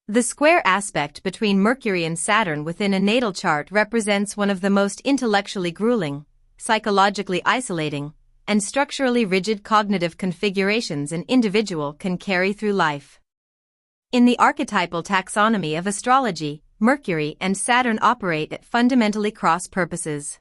The square aspect between Mercury and Saturn within a natal chart represents one of the most intellectually grueling, psychologically isolating, and structurally rigid cognitive configurations an individual can carry through life. In the archetypal taxonomy of astrology, Mercury and Saturn operate at fundamentally cross purposes.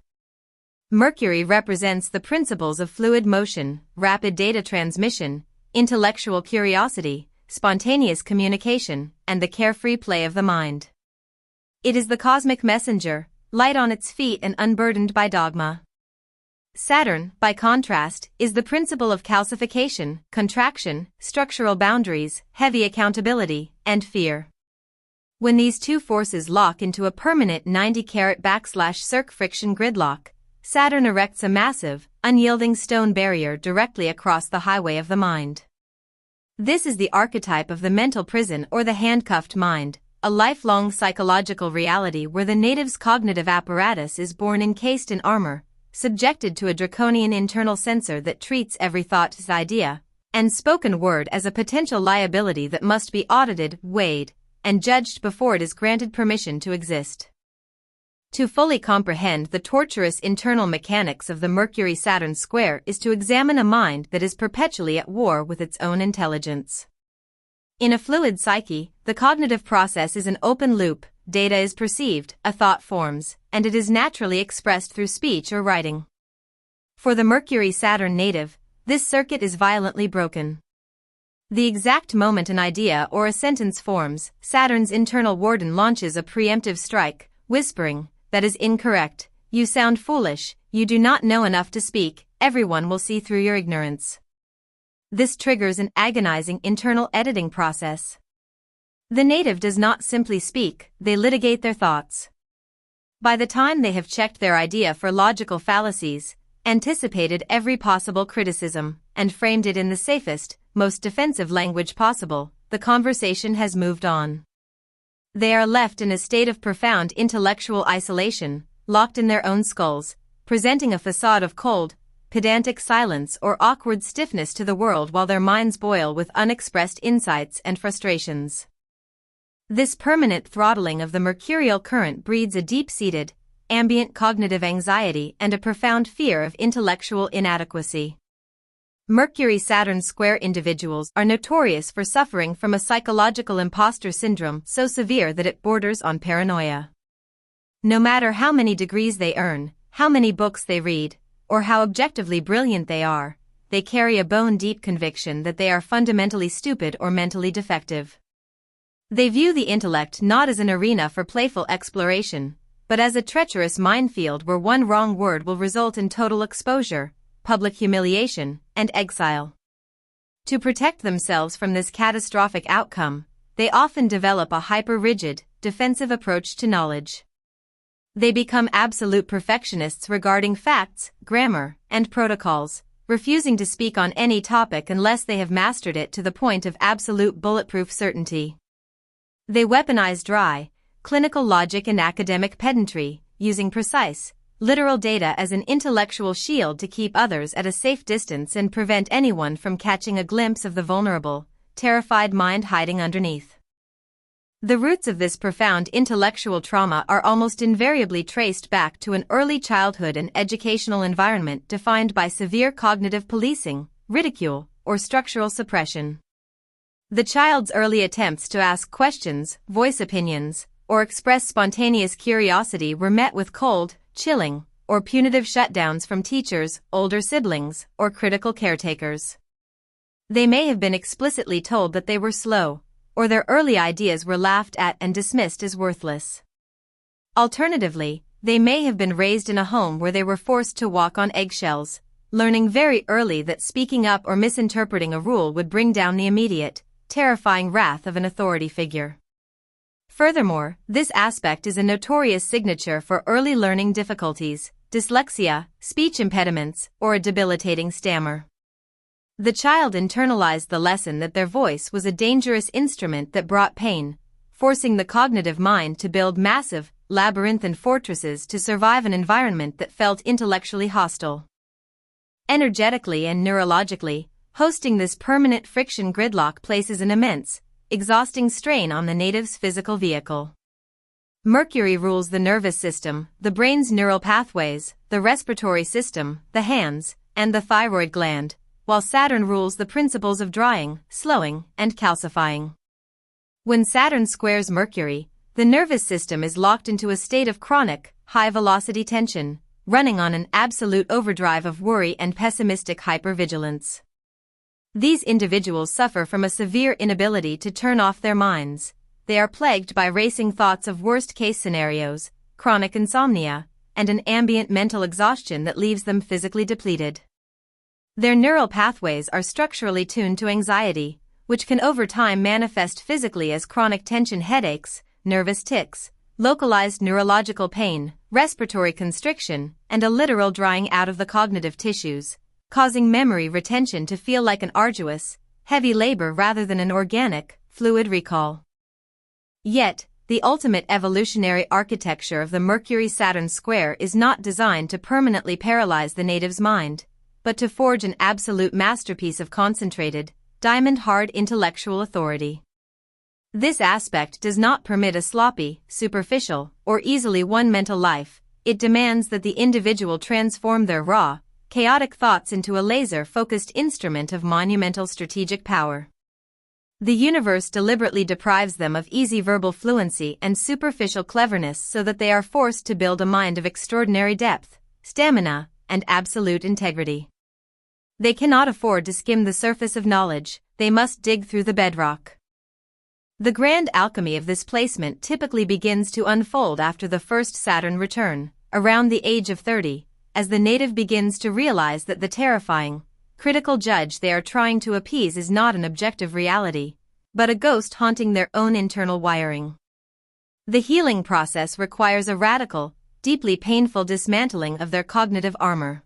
Mercury represents the principles of fluid motion, rapid data transmission, intellectual curiosity, spontaneous communication, and the carefree play of the mind. It is the cosmic messenger, light on its feet and unburdened by dogma. Saturn, by contrast, is the principle of calcification, contraction, structural boundaries, heavy accountability, and fear. When these two forces lock into a permanent 90°/circ friction gridlock, Saturn erects a massive, unyielding stone barrier directly across the highway of the mind. This is the archetype of the mental prison or the handcuffed mind, a lifelong psychological reality where the native's cognitive apparatus is born encased in armor, subjected to a draconian internal censor that treats every thought as idea, and spoken word as a potential liability that must be audited, weighed, and judged before it is granted permission to exist. To fully comprehend the torturous internal mechanics of the Mercury-Saturn square is to examine a mind that is perpetually at war with its own intelligence. In a fluid psyche, the cognitive process is an open loop, data is perceived, a thought forms, and it is naturally expressed through speech or writing. For the Mercury-Saturn native, this circuit is violently broken. The exact moment an idea or a sentence forms, Saturn's internal warden launches a preemptive strike, whispering, "That is incorrect, you sound foolish, you do not know enough to speak, everyone will see through your ignorance." This triggers an agonizing internal editing process. The native does not simply speak, they litigate their thoughts. By the time they have checked their idea for logical fallacies, anticipated every possible criticism, and framed it in the safest, most defensive language possible, the conversation has moved on. They are left in a state of profound intellectual isolation, locked in their own skulls, presenting a facade of cold, pedantic silence or awkward stiffness to the world while their minds boil with unexpressed insights and frustrations. This permanent throttling of the mercurial current breeds a deep-seated, ambient cognitive anxiety and a profound fear of intellectual inadequacy. Mercury-Saturn square individuals are notorious for suffering from a psychological imposter syndrome so severe that it borders on paranoia. No matter how many degrees they earn, how many books they read, or how objectively brilliant they carry a bone-deep conviction that they are fundamentally stupid or mentally defective. They view the intellect not as an arena for playful exploration, but as a treacherous minefield where one wrong word will result in total exposure, public humiliation, and exile. To protect themselves from this catastrophic outcome, they often develop a hyper-rigid, defensive approach to knowledge. They become absolute perfectionists regarding facts, grammar, and protocols, refusing to speak on any topic unless they have mastered it to the point of absolute bulletproof certainty. They weaponize dry, clinical logic and academic pedantry, using precise, literal data as an intellectual shield to keep others at a safe distance and prevent anyone from catching a glimpse of the vulnerable, terrified mind hiding underneath. The roots of this profound intellectual trauma are almost invariably traced back to an early childhood and educational environment defined by severe cognitive policing, ridicule, or structural suppression. The child's early attempts to ask questions, voice opinions, or express spontaneous curiosity were met with cold, chilling, or punitive shutdowns from teachers, older siblings, or critical caretakers. They may have been explicitly told that they were slow, or their early ideas were laughed at and dismissed as worthless. Alternatively, they may have been raised in a home where they were forced to walk on eggshells, learning very early that speaking up or misinterpreting a rule would bring down the immediate, terrifying wrath of an authority figure. Furthermore, this aspect is a notorious signature for early learning difficulties, dyslexia, speech impediments, or a debilitating stammer. The child internalized the lesson that their voice was a dangerous instrument that brought pain, forcing the cognitive mind to build massive, labyrinthine fortresses to survive an environment that felt intellectually hostile. Energetically and neurologically, hosting this permanent friction gridlock places an immense, exhausting strain on the native's physical vehicle. Mercury rules the nervous system, the brain's neural pathways, the respiratory system, the hands, and the thyroid gland, while Saturn rules the principles of drying, slowing, and calcifying. When Saturn squares Mercury, the nervous system is locked into a state of chronic, high-velocity tension, running on an absolute overdrive of worry and pessimistic hypervigilance. These individuals suffer from a severe inability to turn off their minds. They are plagued by racing thoughts of worst-case scenarios, chronic insomnia, and an ambient mental exhaustion that leaves them physically depleted. Their neural pathways are structurally tuned to anxiety, which can over time manifest physically as chronic tension headaches, nervous tics, localized neurological pain, respiratory constriction, and a literal drying out of the cognitive tissues, causing memory retention to feel like an arduous, heavy labor rather than an organic, fluid recall. Yet, the ultimate evolutionary architecture of the Mercury-Saturn square is not designed to permanently paralyze the native's mind, but to forge an absolute masterpiece of concentrated, diamond-hard intellectual authority. This aspect does not permit a sloppy, superficial, or easily won mental life. It demands that the individual transform their raw, chaotic thoughts into a laser-focused instrument of monumental strategic power. The universe deliberately deprives them of easy verbal fluency and superficial cleverness so that they are forced to build a mind of extraordinary depth, stamina, and absolute integrity. They cannot afford to skim the surface of knowledge, they must dig through the bedrock. The grand alchemy of this placement typically begins to unfold after the first Saturn return, around the age of 30, as the native begins to realize that the terrifying, critical judge they are trying to appease is not an objective reality, but a ghost haunting their own internal wiring. The healing process requires a radical, deeply painful dismantling of their cognitive armor.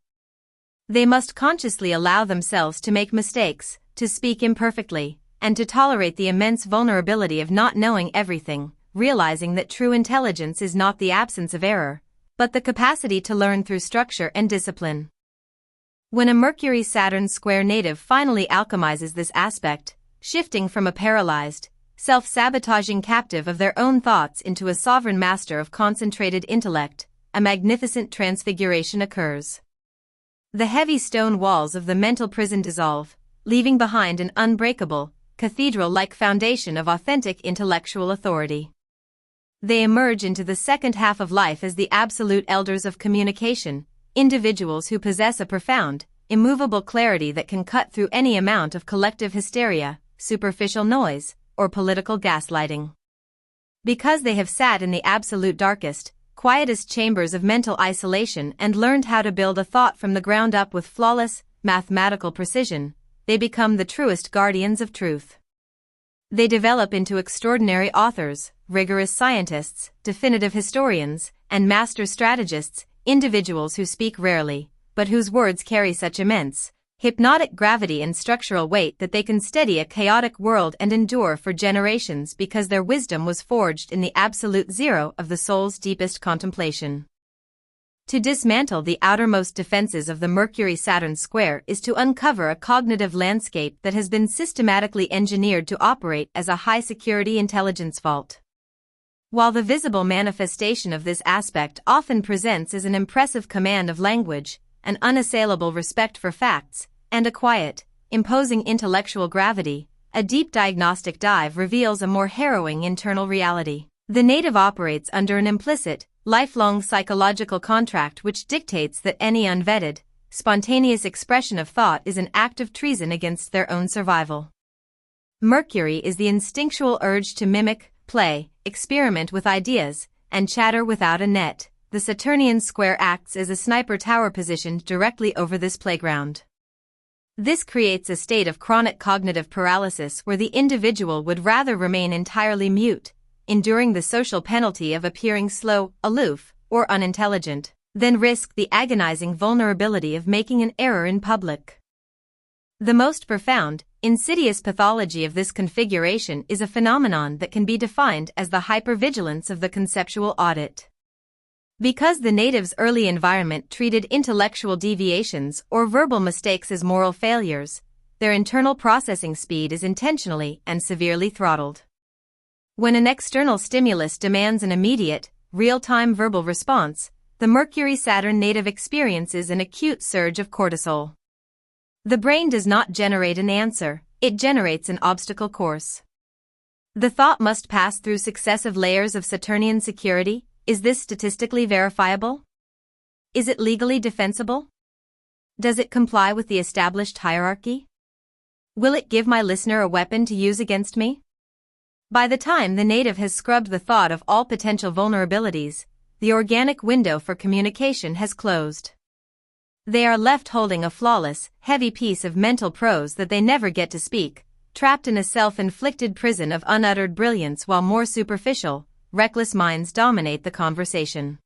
They must consciously allow themselves to make mistakes, to speak imperfectly, and to tolerate the immense vulnerability of not knowing everything, realizing that true intelligence is not the absence of error, but the capacity to learn through structure and discipline. When a Mercury-Saturn square native finally alchemizes this aspect, shifting from a paralyzed, self-sabotaging captive of their own thoughts into a sovereign master of concentrated intellect, a magnificent transfiguration occurs. The heavy stone walls of the mental prison dissolve, leaving behind an unbreakable, cathedral-like foundation of authentic intellectual authority. They emerge into the second half of life as the absolute elders of communication, individuals who possess a profound, immovable clarity that can cut through any amount of collective hysteria, superficial noise, or political gaslighting. Because they have sat in the absolute darkest, quietest chambers of mental isolation and learned how to build a thought from the ground up with flawless, mathematical precision, they become the truest guardians of truth. They develop into extraordinary authors, rigorous scientists, definitive historians, and master strategists, individuals who speak rarely, but whose words carry such immense, hypnotic gravity and structural weight that they can steady a chaotic world and endure for generations because their wisdom was forged in the absolute zero of the soul's deepest contemplation. To dismantle the outermost defenses of the Mercury-Saturn square is to uncover a cognitive landscape that has been systematically engineered to operate as a high-security intelligence vault. While the visible manifestation of this aspect often presents as an impressive command of language, an unassailable respect for facts, and a quiet, imposing intellectual gravity, a deep diagnostic dive reveals a more harrowing internal reality. The native operates under an implicit, lifelong psychological contract which dictates that any unvetted, spontaneous expression of thought is an act of treason against their own survival. Mercury is the instinctual urge to mimic, play, experiment with ideas, and chatter without a net. The Saturnian square acts as a sniper tower positioned directly over this playground. This creates a state of chronic cognitive paralysis where the individual would rather remain entirely mute, enduring the social penalty of appearing slow, aloof, or unintelligent, than risk the agonizing vulnerability of making an error in public. The most profound, insidious pathology of this configuration is a phenomenon that can be defined as the hypervigilance of the conceptual audit. Because the native's early environment treated intellectual deviations or verbal mistakes as moral failures, their internal processing speed is intentionally and severely throttled. When an external stimulus demands an immediate, real-time verbal response, the Mercury-Saturn native experiences an acute surge of cortisol. The brain does not generate an answer, it generates an obstacle course. The thought must pass through successive layers of Saturnian security. Is this statistically verifiable? Is it legally defensible? Does it comply with the established hierarchy? Will it give my listener a weapon to use against me? By the time the native has scrubbed the thought of all potential vulnerabilities, the organic window for communication has closed. They are left holding a flawless, heavy piece of mental prose that they never get to speak, trapped in a self-inflicted prison of unuttered brilliance while more superficial, reckless minds dominate the conversation.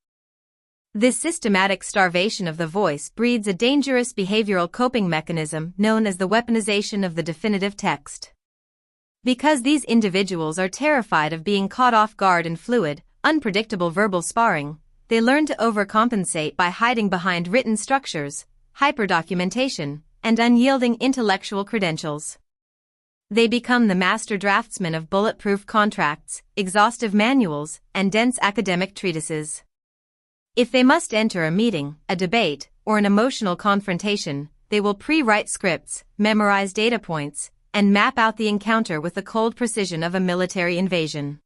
This systematic starvation of the voice breeds a dangerous behavioral coping mechanism known as the weaponization of the definitive text. Because these individuals are terrified of being caught off guard in fluid, unpredictable verbal sparring, they learn to overcompensate by hiding behind written structures, hyperdocumentation, and unyielding intellectual credentials. They become the master draftsmen of bulletproof contracts, exhaustive manuals, and dense academic treatises. If they must enter a meeting, a debate, or an emotional confrontation, they will pre-write scripts, memorize data points, and map out the encounter with the cold precision of a military invasion.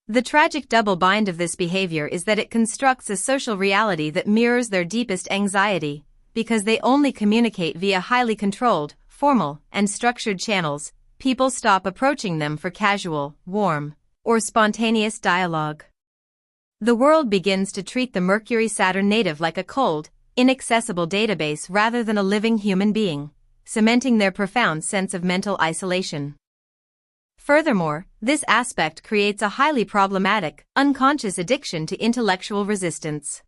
The tragic double bind of this behavior is that it constructs a social reality that mirrors their deepest anxiety, because they only communicate via highly controlled, formal, and structured channels. People stop approaching them for casual, warm, or spontaneous dialogue. The world begins to treat the Mercury-Saturn native like a cold, inaccessible database rather than a living human being, cementing their profound sense of mental isolation. Furthermore, this aspect creates a highly problematic, unconscious addiction to intellectual resistance.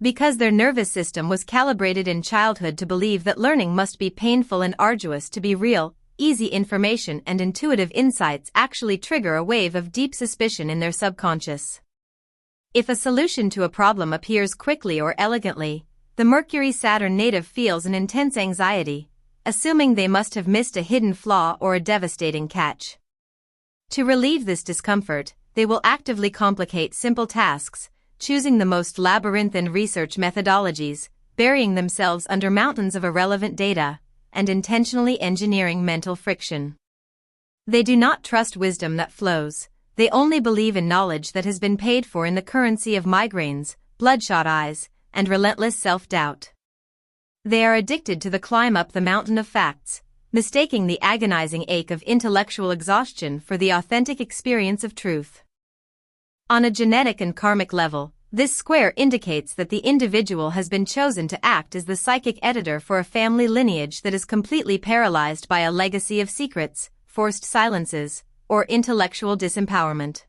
Because their nervous system was calibrated in childhood to believe that learning must be painful and arduous to be real, easy information and intuitive insights actually trigger a wave of deep suspicion in their subconscious. If a solution to a problem appears quickly or elegantly, the Mercury-Saturn native feels an intense anxiety, assuming they must have missed a hidden flaw or a devastating catch. To relieve this discomfort, they will actively complicate simple tasks, choosing the most labyrinthine research methodologies, burying themselves under mountains of irrelevant data, and intentionally engineering mental friction. They do not trust wisdom that flows, they only believe in knowledge that has been paid for in the currency of migraines, bloodshot eyes, and relentless self-doubt. They are addicted to the climb up the mountain of facts, mistaking the agonizing ache of intellectual exhaustion for the authentic experience of truth. On a genetic and karmic level, this square indicates that the individual has been chosen to act as the psychic editor for a family lineage that is completely paralyzed by a legacy of secrets, forced silences, or intellectual disempowerment.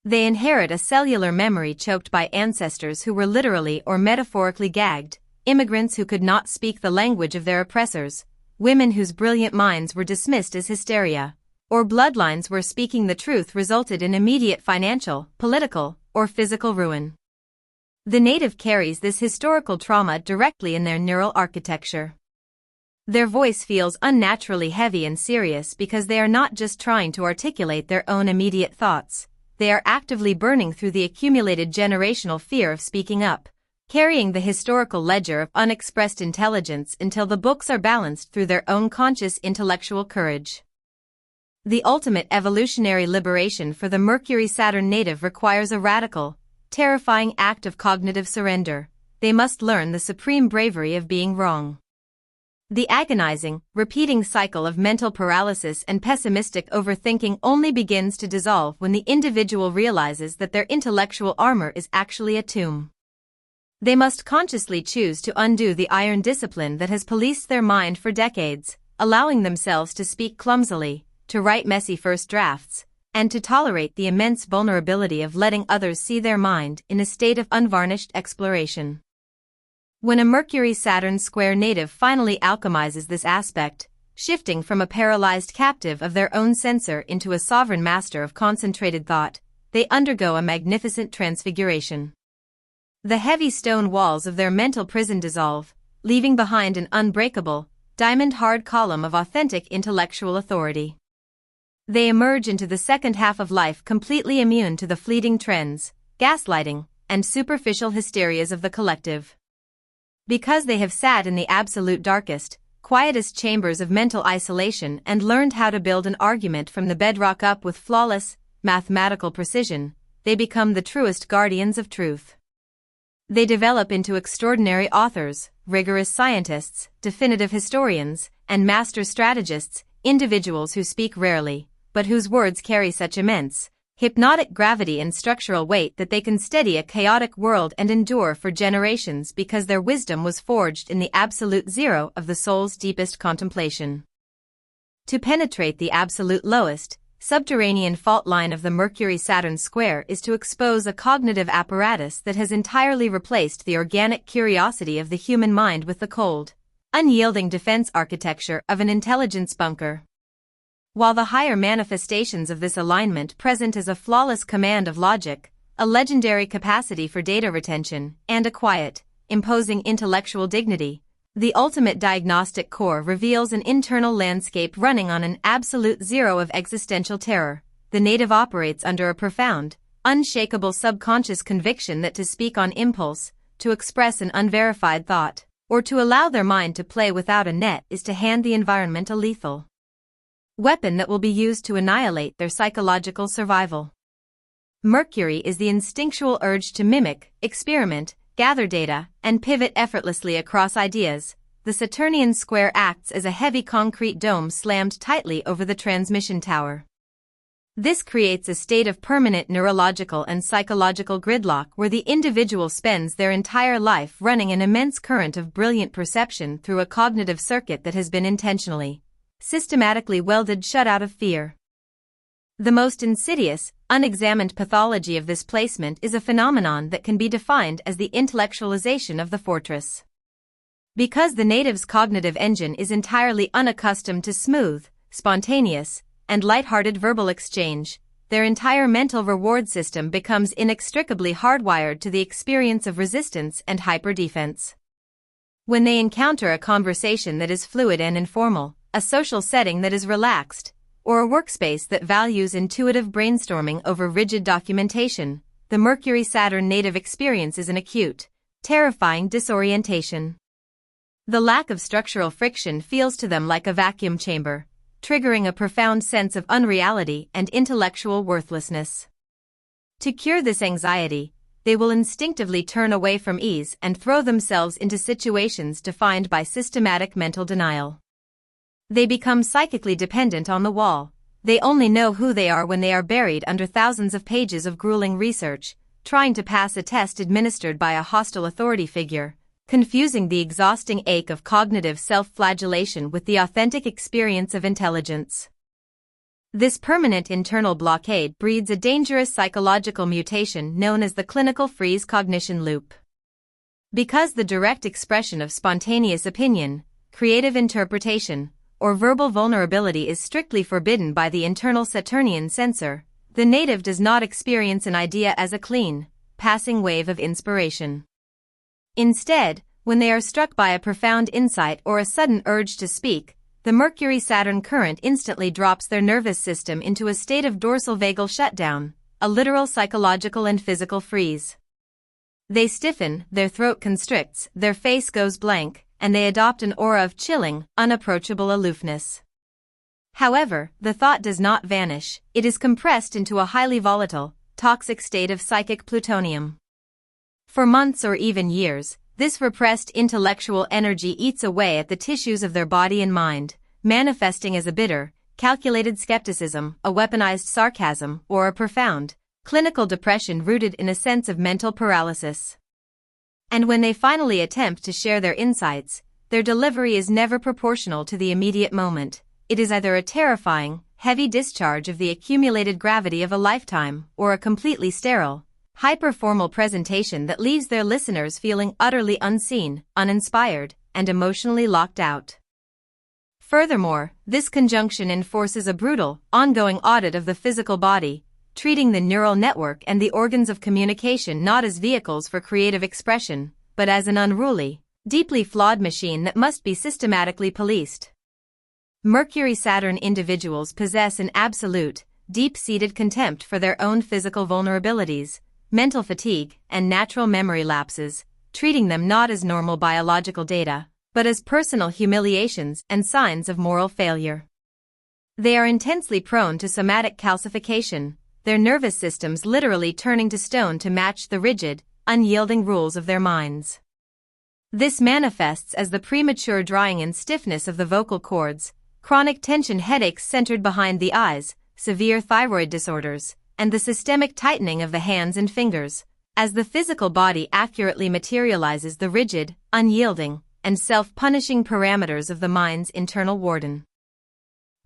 They inherit a cellular memory choked by ancestors who were literally or metaphorically gagged, immigrants who could not speak the language of their oppressors, women whose brilliant minds were dismissed as hysteria, or bloodlines where speaking the truth resulted in immediate financial, political, or physical ruin. The native carries this historical trauma directly in their neural architecture. Their voice feels unnaturally heavy and serious because they are not just trying to articulate their own immediate thoughts, they are actively burning through the accumulated generational fear of speaking up, carrying the historical ledger of unexpressed intelligence until the books are balanced through their own conscious intellectual courage. The ultimate evolutionary liberation for the Mercury-Saturn native requires a radical, terrifying act of cognitive surrender. They must learn the supreme bravery of being wrong. The agonizing, repeating cycle of mental paralysis and pessimistic overthinking only begins to dissolve when the individual realizes that their intellectual armor is actually a tomb. They must consciously choose to undo the iron discipline that has policed their mind for decades, allowing themselves to speak clumsily, to write messy first drafts, and to tolerate the immense vulnerability of letting others see their mind in a state of unvarnished exploration. When a Mercury-Saturn square native finally alchemizes this aspect, shifting from a paralyzed captive of their own censor into a sovereign master of concentrated thought, they undergo a magnificent transfiguration. The heavy stone walls of their mental prison dissolve, leaving behind an unbreakable, diamond-hard column of authentic intellectual authority. They emerge into the second half of life completely immune to the fleeting trends, gaslighting, and superficial hysterias of the collective. Because they have sat in the absolute darkest, quietest chambers of mental isolation and learned how to build an argument from the bedrock up with flawless, mathematical precision, they become the truest guardians of truth. They develop into extraordinary authors, rigorous scientists, definitive historians, and master strategists, individuals who speak rarely, but whose words carry such immense, hypnotic gravity and structural weight that they can steady a chaotic world and endure for generations because their wisdom was forged in the absolute zero of the soul's deepest contemplation. To penetrate the absolute lowest, subterranean fault line of the Mercury-Saturn square is to expose a cognitive apparatus that has entirely replaced the organic curiosity of the human mind with the cold, unyielding defense architecture of an intelligence bunker. While the higher manifestations of this alignment present as a flawless command of logic, a legendary capacity for data retention, and a quiet, imposing intellectual dignity, the ultimate diagnostic core reveals an internal landscape running on an absolute zero of existential terror. The native operates under a profound, unshakable subconscious conviction that to speak on impulse, to express an unverified thought, or to allow their mind to play without a net is to hand the environment a lethal weapon that will be used to annihilate their psychological survival. Mercury is the instinctual urge to mimic, experiment, gather data, and pivot effortlessly across ideas. The Saturnian square acts as a heavy concrete dome slammed tightly over the transmission tower. This creates a state of permanent neurological and psychological gridlock where the individual spends their entire life running an immense current of brilliant perception through a cognitive circuit that has been intentionally, systematically welded shut out of fear. The most insidious, unexamined pathology of this placement is a phenomenon that can be defined as the intellectualization of the fortress. Because the native's cognitive engine is entirely unaccustomed to smooth, spontaneous, and light-hearted verbal exchange, their entire mental reward system becomes inextricably hardwired to the experience of resistance and hyper-defense. When they encounter a conversation that is fluid and informal, a social setting that is relaxed, or a workspace that values intuitive brainstorming over rigid documentation, the Mercury-Saturn native experiences an acute, terrifying disorientation. The lack of structural friction feels to them like a vacuum chamber, triggering a profound sense of unreality and intellectual worthlessness. To cure this anxiety, they will instinctively turn away from ease and throw themselves into situations defined by systematic mental denial. They become psychically dependent on the wall. They only know who they are when they are buried under thousands of pages of grueling research, trying to pass a test administered by a hostile authority figure, confusing the exhausting ache of cognitive self-flagellation with the authentic experience of intelligence. This permanent internal blockade breeds a dangerous psychological mutation known as the clinical freeze cognition loop. Because the direct expression of spontaneous opinion, creative interpretation, or verbal vulnerability is strictly forbidden by the internal Saturnian censor, the native does not experience an idea as a clean, passing wave of inspiration. Instead, when they are struck by a profound insight or a sudden urge to speak, the Mercury-Saturn current instantly drops their nervous system into a state of dorsal vagal shutdown, a literal psychological and physical freeze. They stiffen, their throat constricts, their face goes blank, and they adopt an aura of chilling, unapproachable aloofness. However, the thought does not vanish, it is compressed into a highly volatile, toxic state of psychic plutonium. For months or even years, this repressed intellectual energy eats away at the tissues of their body and mind, manifesting as a bitter, calculated skepticism, a weaponized sarcasm, or a profound, clinical depression rooted in a sense of mental paralysis. And when they finally attempt to share their insights, their delivery is never proportional to the immediate moment. It is either a terrifying, heavy discharge of the accumulated gravity of a lifetime, or a completely sterile, hyper-formal presentation that leaves their listeners feeling utterly unseen, uninspired, and emotionally locked out. Furthermore, this conjunction enforces a brutal, ongoing audit of the physical body, treating the neural network and the organs of communication not as vehicles for creative expression, but as an unruly, deeply flawed machine that must be systematically policed. Mercury-Saturn individuals possess an absolute, deep-seated contempt for their own physical vulnerabilities, mental fatigue, and natural memory lapses, treating them not as normal biological data, but as personal humiliations and signs of moral failure. They are intensely prone to somatic calcification, their nervous systems literally turning to stone to match the rigid, unyielding rules of their minds. This manifests as the premature drying and stiffness of the vocal cords, chronic tension headaches centered behind the eyes, severe thyroid disorders, and the systemic tightening of the hands and fingers, as the physical body accurately materializes the rigid, unyielding, and self-punishing parameters of the mind's internal warden.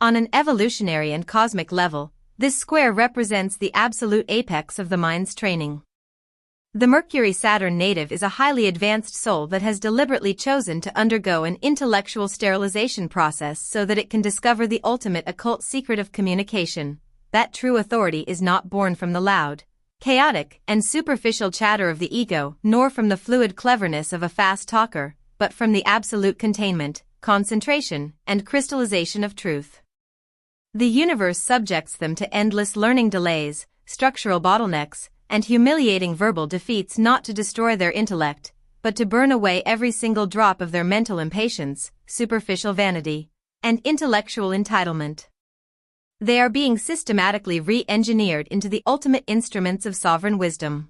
On an evolutionary and cosmic level, this square represents the absolute apex of the mind's training. The Mercury-Saturn native is a highly advanced soul that has deliberately chosen to undergo an intellectual sterilization process so that it can discover the ultimate occult secret of communication, that true authority is not born from the loud, chaotic, and superficial chatter of the ego, nor from the fluid cleverness of a fast talker, but from the absolute containment, concentration, and crystallization of truth. The universe subjects them to endless learning delays, structural bottlenecks, and humiliating verbal defeats not to destroy their intellect, but to burn away every single drop of their mental impatience, superficial vanity, and intellectual entitlement. They are being systematically re-engineered into the ultimate instruments of sovereign wisdom.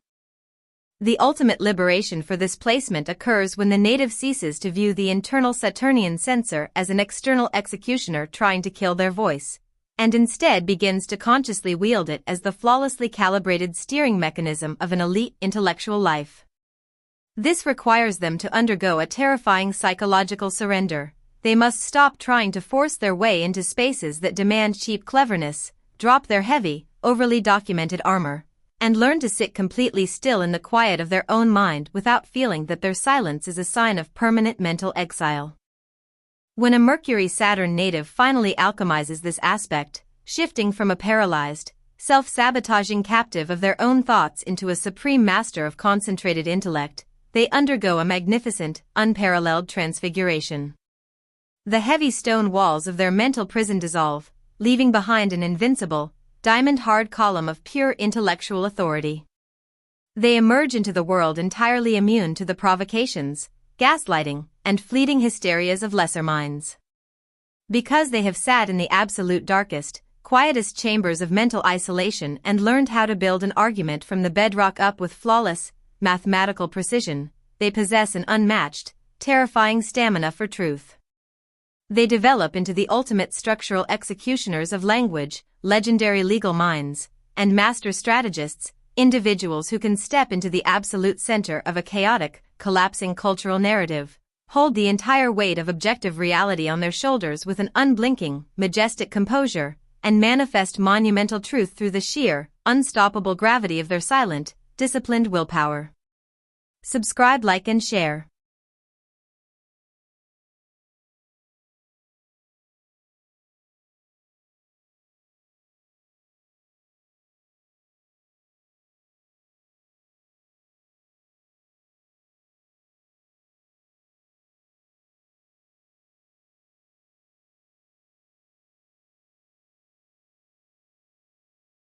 The ultimate liberation for this placement occurs when the native ceases to view the internal Saturnian censor as an external executioner trying to kill their voice, and instead begins to consciously wield it as the flawlessly calibrated steering mechanism of an elite intellectual life. This requires them to undergo a terrifying psychological surrender. They must stop trying to force their way into spaces that demand cheap cleverness, drop their heavy, overly documented armor, and learn to sit completely still in the quiet of their own mind without feeling that their silence is a sign of permanent mental exile. When a Mercury-Saturn native finally alchemizes this aspect, shifting from a paralyzed, self-sabotaging captive of their own thoughts into a supreme master of concentrated intellect, they undergo a magnificent, unparalleled transfiguration. The heavy stone walls of their mental prison dissolve, leaving behind an invincible, diamond-hard column of pure intellectual authority. They emerge into the world entirely immune to the provocations, gaslighting, and fleeting hysterias of lesser minds. Because they have sat in the absolute darkest, quietest chambers of mental isolation and learned how to build an argument from the bedrock up with flawless, mathematical precision, they possess an unmatched, terrifying stamina for truth. They develop into the ultimate structural executioners of language, legendary legal minds, and master strategists, individuals who can step into the absolute center of a chaotic, collapsing cultural narrative, hold the entire weight of objective reality on their shoulders with an unblinking, majestic composure, and manifest monumental truth through the sheer, unstoppable gravity of their silent, disciplined willpower. Subscribe, like, and share.